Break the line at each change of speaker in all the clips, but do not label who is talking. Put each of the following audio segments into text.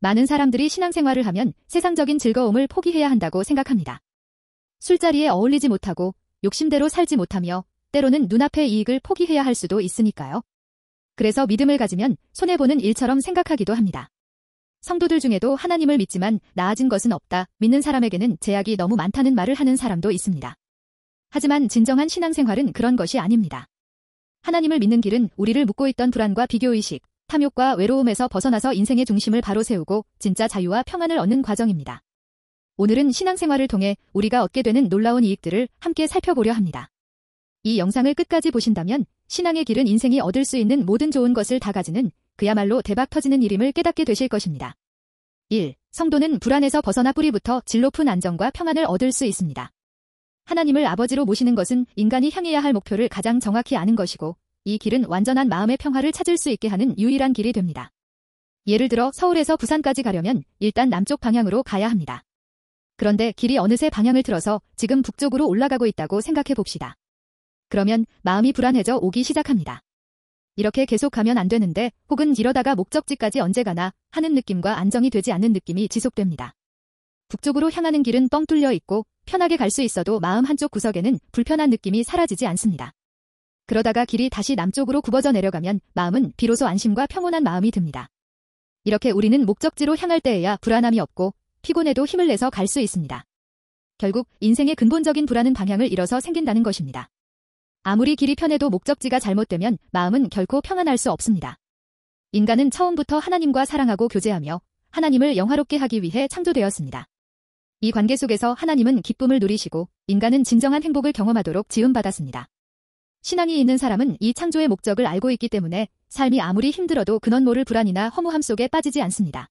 많은 사람들이 신앙생활을 하면 세상적인 즐거움을 포기해야 한다고 생각합니다. 술자리에 어울리지 못하고 욕심대로 살지 못하며 때로는 눈앞의 이익을 포기해야 할 수도 있으니까요. 그래서 믿음을 가지면 손해보는 일처럼 생각하기도 합니다. 성도들 중에도 하나님을 믿지만 나아진 것은 없다, 믿는 사람에게는 제약이 너무 많다는 말을 하는 사람도 있습니다. 하지만 진정한 신앙생활은 그런 것이 아닙니다. 하나님을 믿는 길은 우리를 묶고 있던 불안과 비교의식, 탐욕과 외로움에서 벗어나서 인생의 중심을 바로 세우고 진짜 자유와 평안을 얻는 과정입니다. 오늘은 신앙생활을 통해 우리가 얻게 되는 놀라운 이익들을 함께 살펴보려 합니다. 이 영상을 끝까지 보신다면 신앙의 길은 인생이 얻을 수 있는 모든 좋은 것을 다 가지는 그야말로 대박 터지는 일임을 깨닫게 되실 것입니다. 1. 성도는 불안에서 벗어나 뿌리부터 질 높은 안정과 평안을 얻을 수 있습니다. 하나님을 아버지로 모시는 것은 인간이 향해야 할 목표를 가장 정확히 아는 것이고 이 길은 완전한 마음의 평화를 찾을 수 있게 하는 유일한 길이 됩니다. 예를 들어 서울에서 부산까지 가려면 일단 남쪽 방향으로 가야 합니다. 그런데 길이 어느새 방향을 틀어서 지금 북쪽으로 올라가고 있다고 생각해 봅시다. 그러면 마음이 불안해져 오기 시작합니다. 이렇게 계속 가면 안 되는데 혹은 이러다가 목적지까지 언제 가나 하는 느낌과 안정이 되지 않는 느낌이 지속됩니다. 북쪽으로 향하는 길은 뻥 뚫려 있고 편하게 갈 수 있어도 마음 한쪽 구석에는 불편한 느낌이 사라지지 않습니다. 그러다가 길이 다시 남쪽으로 굽어져 내려가면 마음은 비로소 안심과 평온한 마음이 듭니다. 이렇게 우리는 목적지로 향할 때에야 불안함이 없고 피곤해도 힘을 내서 갈 수 있습니다. 결국 인생의 근본적인 불안은 방향을 잃어서 생긴다는 것입니다. 아무리 길이 편해도 목적지가 잘못되면 마음은 결코 평안할 수 없습니다. 인간은 처음부터 하나님과 사랑하고 교제하며 하나님을 영화롭게 하기 위해 창조되었습니다. 이 관계 속에서 하나님은 기쁨을 누리시고 인간은 진정한 행복을 경험하도록 지음받았습니다. 신앙이 있는 사람은 이 창조의 목적을 알고 있기 때문에 삶이 아무리 힘들어도 근원 모를 불안이나 허무함 속에 빠지지 않습니다.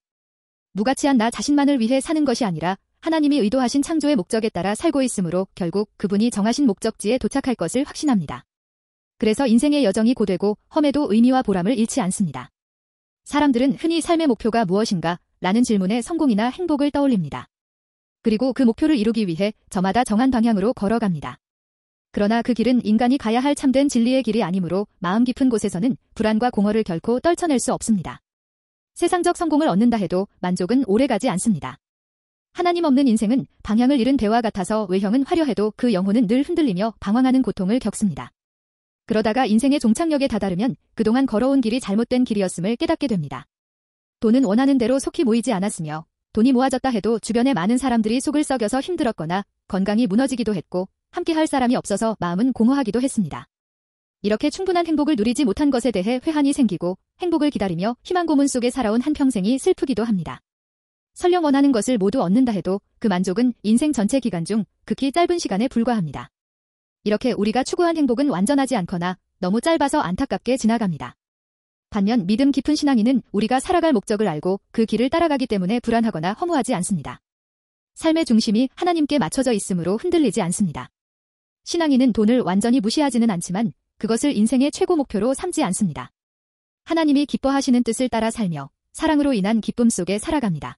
무가치한 나 자신만을 위해 사는 것이 아니라 하나님이 의도하신 창조의 목적에 따라 살고 있으므로 결국 그분이 정하신 목적지에 도착할 것을 확신합니다. 그래서 인생의 여정이 고되고 험해도 의미와 보람을 잃지 않습니다. 사람들은 흔히 삶의 목표가 무엇인가? 라는 질문에 성공이나 행복을 떠올립니다. 그리고 그 목표를 이루기 위해 저마다 정한 방향으로 걸어갑니다. 그러나 그 길은 인간이 가야 할 참된 진리의 길이 아니므로 마음 깊은 곳에서는 불안과 공허를 결코 떨쳐낼 수 없습니다. 세상적 성공을 얻는다 해도 만족은 오래가지 않습니다. 하나님 없는 인생은 방향을 잃은 배와 같아서 외형은 화려해도 그 영혼은 늘 흔들리며 방황하는 고통을 겪습니다. 그러다가 인생의 종착역에 다다르면 그동안 걸어온 길이 잘못된 길이었음을 깨닫게 됩니다. 돈은 원하는 대로 속히 모이지 않았으며 돈이 모아졌다 해도 주변에 많은 사람들이 속을 썩여서 힘들었거나 건강이 무너지기도 했고 함께 할 사람이 없어서 마음은 공허하기도 했습니다. 이렇게 충분한 행복을 누리지 못한 것에 대해 회한이 생기고 행복을 기다리며 희망 고문 속에 살아온 한평생이 슬프기도 합니다. 설령 원하는 것을 모두 얻는다 해도 그 만족은 인생 전체 기간 중 극히 짧은 시간에 불과합니다. 이렇게 우리가 추구한 행복은 완전하지 않거나 너무 짧아서 안타깝게 지나갑니다. 반면 믿음 깊은 신앙인은 우리가 살아갈 목적을 알고 그 길을 따라가기 때문에 불안하거나 허무하지 않습니다. 삶의 중심이 하나님께 맞춰져 있으므로 흔들리지 않습니다. 신앙인은 돈을 완전히 무시하지는 않지만 그것을 인생의 최고 목표로 삼지 않습니다. 하나님이 기뻐하시는 뜻을 따라 살며 사랑으로 인한 기쁨 속에 살아갑니다.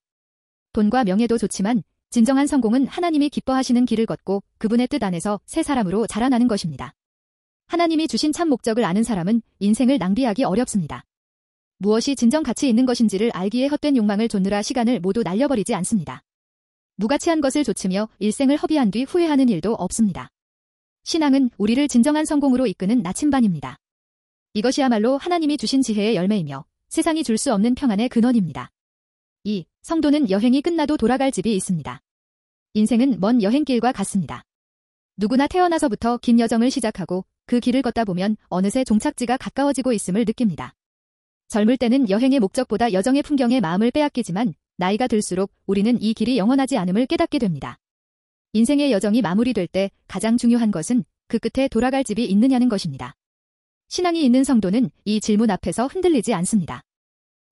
돈과 명예도 좋지만 진정한 성공은 하나님이 기뻐하시는 길을 걷고 그분의 뜻 안에서 새 사람으로 자라나는 것입니다. 하나님이 주신 참 목적을 아는 사람은 인생을 낭비하기 어렵습니다. 무엇이 진정 가치 있는 것인지를 알기에 헛된 욕망을 좇느라 시간을 모두 날려버리지 않습니다. 무가치한 것을 좇으며 일생을 허비한 뒤 후회하는 일도 없습니다. 신앙은 우리를 진정한 성공으로 이끄는 나침반입니다. 이것이야말로 하나님이 주신 지혜의 열매이며 세상이 줄 수 없는 평안의 근원입니다. 2. 성도는 여행이 끝나도 돌아갈 집이 있습니다. 인생은 먼 여행길과 같습니다. 누구나 태어나서부터 긴 여정을 시작하고 그 길을 걷다 보면 어느새 종착지가 가까워지고 있음을 느낍니다. 젊을 때는 여행의 목적보다 여정의 풍경에 마음을 빼앗기지만 나이가 들수록 우리는 이 길이 영원하지 않음을 깨닫게 됩니다. 인생의 여정이 마무리될 때 가장 중요한 것은 그 끝에 돌아갈 집이 있느냐는 것입니다. 신앙이 있는 성도는 이 질문 앞에서 흔들리지 않습니다.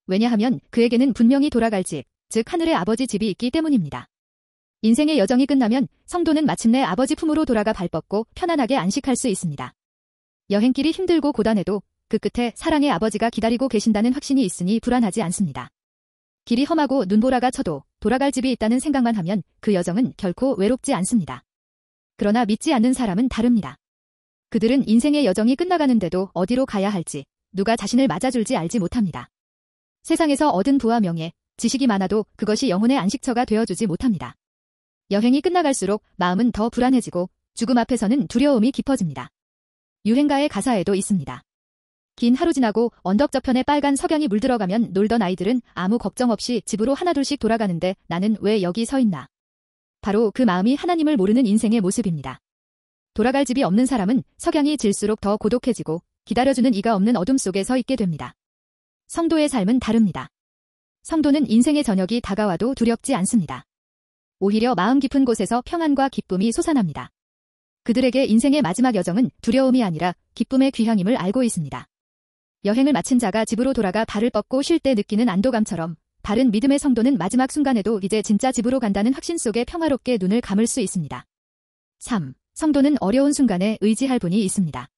왜냐하면 그에게는 분명히 돌아갈 집, 즉 하늘의 아버지 집이 있기 때문입니다. 인생의 여정이 끝나면 성도는 마침내 아버지 품으로 돌아가 발 뻗고 편안하게 안식할 수 있습니다. 여행길이 힘들고 고단해도 그 끝에 사랑의 아버지가 기다리고 계신다는 확신이 있으니 불안하지 않습니다. 길이 험하고 눈보라가 쳐도 돌아갈 집이 있다는 생각만 하면 그 여정은 결코 외롭지 않습니다. 그러나 믿지 않는 사람은 다릅니다. 그들은 인생의 여정이 끝나가는데도 어디로 가야 할지, 누가 자신을 맞아줄지 알지 못합니다. 세상에서 얻은 부와 명예, 지식이 많아도 그것이 영혼의 안식처가 되어주지 못합니다. 여행이 끝나갈수록 마음은 더 불안해지고 죽음 앞에서는 두려움이 깊어집니다. 유행가의 가사에도 있습니다. 긴 하루 지나고 언덕 저편에 빨간 석양이 물들어가면 놀던 아이들은 아무 걱정 없이 집으로 하나둘씩 돌아가는데 나는 왜 여기 서 있나. 바로 그 마음이 하나님을 모르는 인생의 모습입니다. 돌아갈 집이 없는 사람은 석양이 질수록 더 고독해지고 기다려주는 이가 없는 어둠 속에 서 있게 됩니다. 성도의 삶은 다릅니다. 성도는 인생의 저녁이 다가와도 두렵지 않습니다. 오히려 마음 깊은 곳에서 평안과 기쁨이 솟아납니다. 그들에게 인생의 마지막 여정은 두려움이 아니라 기쁨의 귀향임을 알고 있습니다. 여행을 마친 자가 집으로 돌아가 발을 뻗고 쉴 때 느끼는 안도감처럼 바른 믿음의 성도는 마지막 순간에도 이제 진짜 집으로 간다는 확신 속에 평화롭게 눈을 감을 수 있습니다. 3. 성도는 어려운 순간에 의지할 분이 있습니다.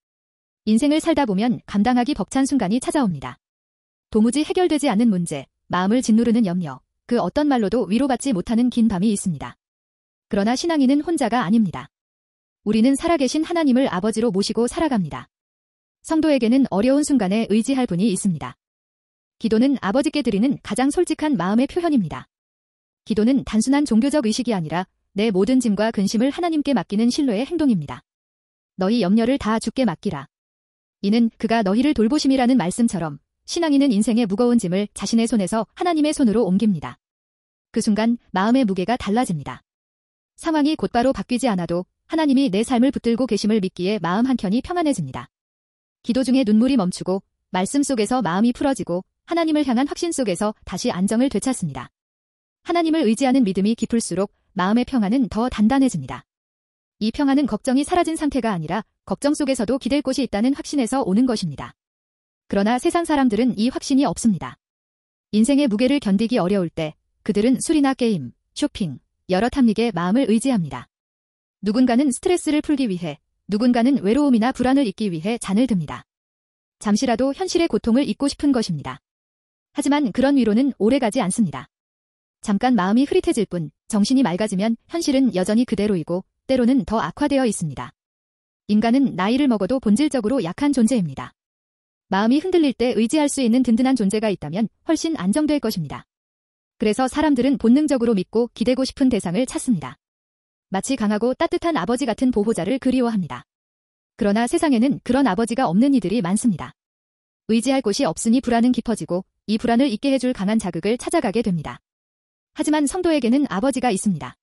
인생을 살다 보면 감당하기 벅찬 순간이 찾아옵니다. 도무지 해결되지 않는 문제, 마음을 짓누르는 염려, 그 어떤 말로도 위로받지 못하는 긴 밤이 있습니다. 그러나 신앙인은 혼자가 아닙니다. 우리는 살아계신 하나님을 아버지로 모시고 살아갑니다. 성도에게는 어려운 순간에 의지할 분이 있습니다. 기도는 아버지께 드리는 가장 솔직한 마음의 표현입니다. 기도는 단순한 종교적 의식이 아니라 내 모든 짐과 근심을 하나님께 맡기는 신뢰의 행동입니다. 너희 염려를 다 주께 맡기라. 이는 그가 너희를 돌보심이라는 말씀처럼 신앙인은 인생의 무거운 짐을 자신의 손에서 하나님의 손으로 옮깁니다. 그 순간 마음의 무게가 달라집니다. 상황이 곧바로 바뀌지 않아도 하나님이 내 삶을 붙들고 계심을 믿기에 마음 한켠이 평안해집니다. 기도 중에 눈물이 멈추고 말씀 속에서 마음이 풀어지고 하나님을 향한 확신 속에서 다시 안정을 되찾습니다. 하나님을 의지하는 믿음이 깊을수록 마음의 평안은 더 단단해집니다. 이 평안은 걱정이 사라진 상태가 아니라 걱정 속에서도 기댈 곳이 있다는 확신에서 오는 것입니다. 그러나 세상 사람들은 이 확신이 없습니다. 인생의 무게를 견디기 어려울 때 그들은 술이나 게임, 쇼핑, 여러 탐닉에 마음을 의지합니다. 누군가는 스트레스를 풀기 위해, 누군가는 외로움이나 불안을 잊기 위해 잔을 듭니다. 잠시라도 현실의 고통을 잊고 싶은 것입니다. 하지만 그런 위로는 오래가지 않습니다. 잠깐 마음이 흐릿해질 뿐 정신이 맑아지면 현실은 여전히 그대로이고 때로는 더 악화되어 있습니다. 인간은 나이를 먹어도 본질적으로 약한 존재입니다. 마음이 흔들릴 때 의지할 수 있는 든든한 존재가 있다면 훨씬 안정될 것입니다. 그래서 사람들은 본능적으로 믿고 기대고 싶은 대상을 찾습니다. 마치 강하고 따뜻한 아버지 같은 보호자를 그리워합니다. 그러나 세상에는 그런 아버지가 없는 이들이 많습니다. 의지할 곳이 없으니 불안은 깊어지고 이 불안을 잊게 해줄 강한 자극을 찾아가게 됩니다. 하지만 성도에게는 아버지가 있습니다.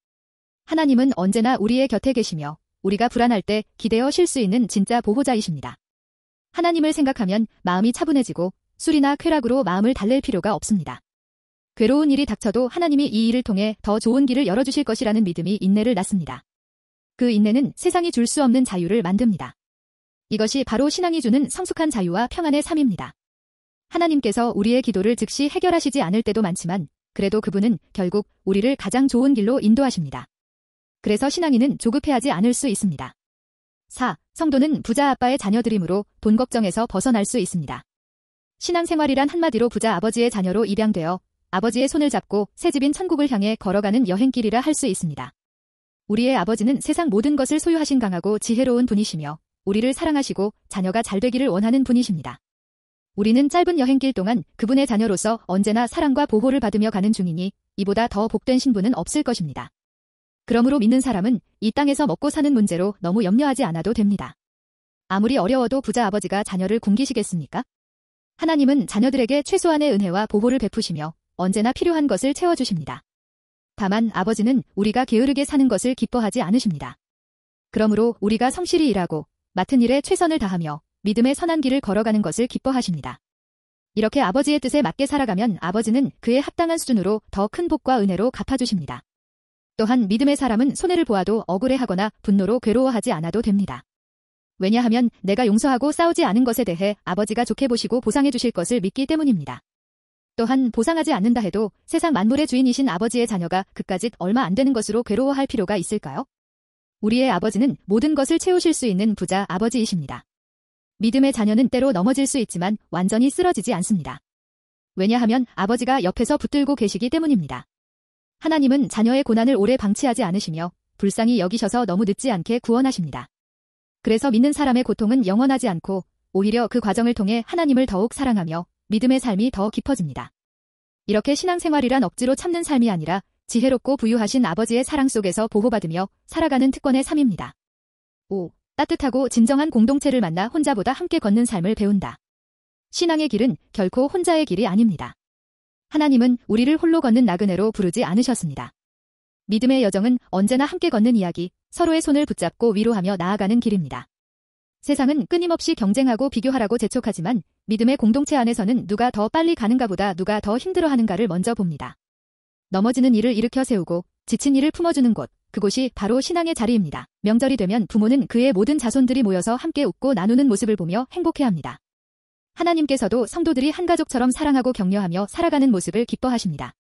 하나님은 언제나 우리의 곁에 계시며 우리가 불안할 때 기대어 쉴 수 있는 진짜 보호자이십니다. 하나님을 생각하면 마음이 차분해지고 술이나 쾌락으로 마음을 달랠 필요가 없습니다. 괴로운 일이 닥쳐도 하나님이 이 일을 통해 더 좋은 길을 열어주실 것이라는 믿음이 인내를 낳습니다. 그 인내는 세상이 줄 수 없는 자유를 만듭니다. 이것이 바로 신앙이 주는 성숙한 자유와 평안의 삶입니다. 하나님께서 우리의 기도를 즉시 해결하시지 않을 때도 많지만 그래도 그분은 결국 우리를 가장 좋은 길로 인도하십니다. 그래서 신앙인은 조급해하지 않을 수 있습니다. 4. 성도는 부자 아빠의 자녀들이므로 돈 걱정에서 벗어날 수 있습니다. 신앙생활이란 한마디로 부자 아버지의 자녀로 입양되어 아버지의 손을 잡고 새 집인 천국을 향해 걸어가는 여행길이라 할 수 있습니다. 우리의 아버지는 세상 모든 것을 소유하신 강하고 지혜로운 분이시며 우리를 사랑하시고 자녀가 잘 되기를 원하는 분이십니다. 우리는 짧은 여행길 동안 그분의 자녀로서 언제나 사랑과 보호를 받으며 가는 중이니 이보다 더 복된 신분은 없을 것입니다. 그러므로 믿는 사람은 이 땅에서 먹고 사는 문제로 너무 염려하지 않아도 됩니다. 아무리 어려워도 부자 아버지가 자녀를 굶기시겠습니까? 하나님은 자녀들에게 최소한의 은혜와 보호를 베푸시며 언제나 필요한 것을 채워주십니다. 다만 아버지는 우리가 게으르게 사는 것을 기뻐하지 않으십니다. 그러므로 우리가 성실히 일하고 맡은 일에 최선을 다하며 믿음의 선한 길을 걸어가는 것을 기뻐하십니다. 이렇게 아버지의 뜻에 맞게 살아가면 아버지는 그에 합당한 수준으로 더 큰 복과 은혜로 갚아주십니다. 또한 믿음의 사람은 손해를 보아도 억울해하거나 분노로 괴로워하지 않아도 됩니다. 왜냐하면 내가 용서하고 싸우지 않은 것에 대해 아버지가 좋게 보시고 보상해 주실 것을 믿기 때문입니다. 또한 보상하지 않는다 해도 세상 만물의 주인이신 아버지의 자녀가 그까짓 얼마 안 되는 것으로 괴로워할 필요가 있을까요? 우리의 아버지는 모든 것을 채우실 수 있는 부자 아버지이십니다. 믿음의 자녀는 때로 넘어질 수 있지만 완전히 쓰러지지 않습니다. 왜냐하면 아버지가 옆에서 붙들고 계시기 때문입니다. 하나님은 자녀의 고난을 오래 방치하지 않으시며 불쌍히 여기셔서 너무 늦지 않게 구원하십니다. 그래서 믿는 사람의 고통은 영원하지 않고 오히려 그 과정을 통해 하나님을 더욱 사랑하며 믿음의 삶이 더 깊어집니다. 이렇게 신앙생활이란 억지로 참는 삶이 아니라 지혜롭고 부유하신 아버지의 사랑 속에서 보호받으며 살아가는 특권의 삶입니다. 5. 따뜻하고 진정한 공동체를 만나 혼자보다 함께 걷는 삶을 배운다. 신앙의 길은 결코 혼자의 길이 아닙니다. 하나님은 우리를 홀로 걷는 나그네로 부르지 않으셨습니다. 믿음의 여정은 언제나 함께 걷는 이야기, 서로의 손을 붙잡고 위로하며 나아가는 길입니다. 세상은 끊임없이 경쟁하고 비교하라고 재촉하지만 믿음의 공동체 안에서는 누가 더 빨리 가는가보다 누가 더 힘들어하는가를 먼저 봅니다. 넘어지는 이를 일으켜 세우고 지친 이를 품어주는 곳, 그곳이 바로 신앙의 자리입니다. 명절이 되면 부모는 그의 모든 자손들이 모여서 함께 웃고 나누는 모습을 보며 행복해합니다. 하나님께서도 성도들이 한 가족처럼 사랑하고 격려하며 살아가는 모습을 기뻐하십니다.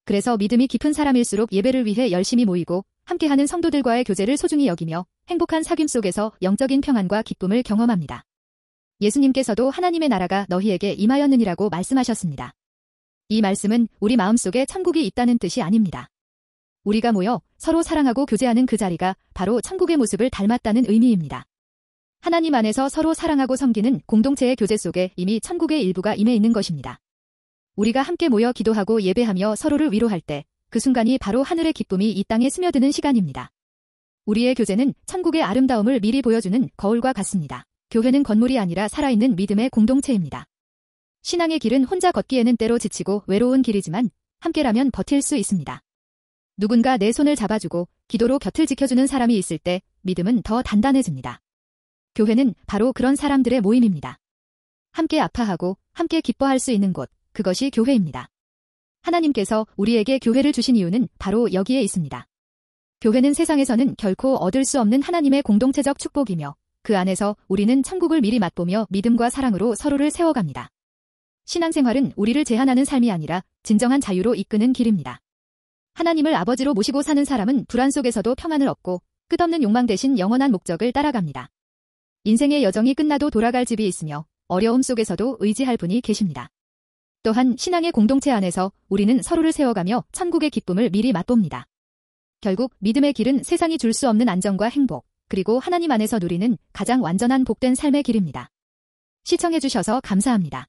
그래서 믿음이 깊은 사람일수록 예배를 위해 열심히 모이고 함께하는 성도들과의 교제를 소중히 여기며 행복한 사귐 속에서 영적인 평안과 기쁨을 경험합니다. 예수님께서도 하나님의 나라가 너희에게 임하였느니라고 말씀하셨습니다. 이 말씀은 우리 마음속에 천국이 있다는 뜻이 아닙니다. 우리가 모여 서로 사랑하고 교제하는 그 자리가 바로 천국의 모습을 닮았다는 의미입니다. 하나님 안에서 서로 사랑하고 섬기는 공동체의 교제 속에 이미 천국의 일부가 임해 있는 것입니다. 우리가 함께 모여 기도하고 예배하며 서로를 위로할 때 그 순간이 바로 하늘의 기쁨이 이 땅에 스며드는 시간입니다. 우리의 교제는 천국의 아름다움을 미리 보여주는 거울과 같습니다. 교회는 건물이 아니라 살아있는 믿음의 공동체입니다. 신앙의 길은 혼자 걷기에는 때로 지치고 외로운 길이지만 함께라면 버틸 수 있습니다. 누군가 내 손을 잡아주고 기도로 곁을 지켜주는 사람이 있을 때 믿음은 더 단단해집니다. 교회는 바로 그런 사람들의 모임입니다. 함께 아파하고 함께 기뻐할 수 있는 곳, 그것이 교회입니다. 하나님께서 우리에게 교회를 주신 이유는 바로 여기에 있습니다. 교회는 세상에서는 결코 얻을 수 없는 하나님의 공동체적 축복이며 그 안에서 우리는 천국을 미리 맛보며 믿음과 사랑으로 서로를 세워갑니다. 신앙생활은 우리를 제한하는 삶이 아니라 진정한 자유로 이끄는 길입니다. 하나님을 아버지로 모시고 사는 사람은 불안 속에서도 평안을 얻고 끝없는 욕망 대신 영원한 목적을 따라갑니다. 인생의 여정이 끝나도 돌아갈 집이 있으며 어려움 속에서도 의지할 분이 계십니다. 또한 신앙의 공동체 안에서 우리는 서로를 세워가며 천국의 기쁨을 미리 맛봅니다. 결국 믿음의 길은 세상이 줄 수 없는 안정과 행복, 그리고 하나님 안에서 누리는 가장 완전한 복된 삶의 길입니다. 시청해주셔서 감사합니다.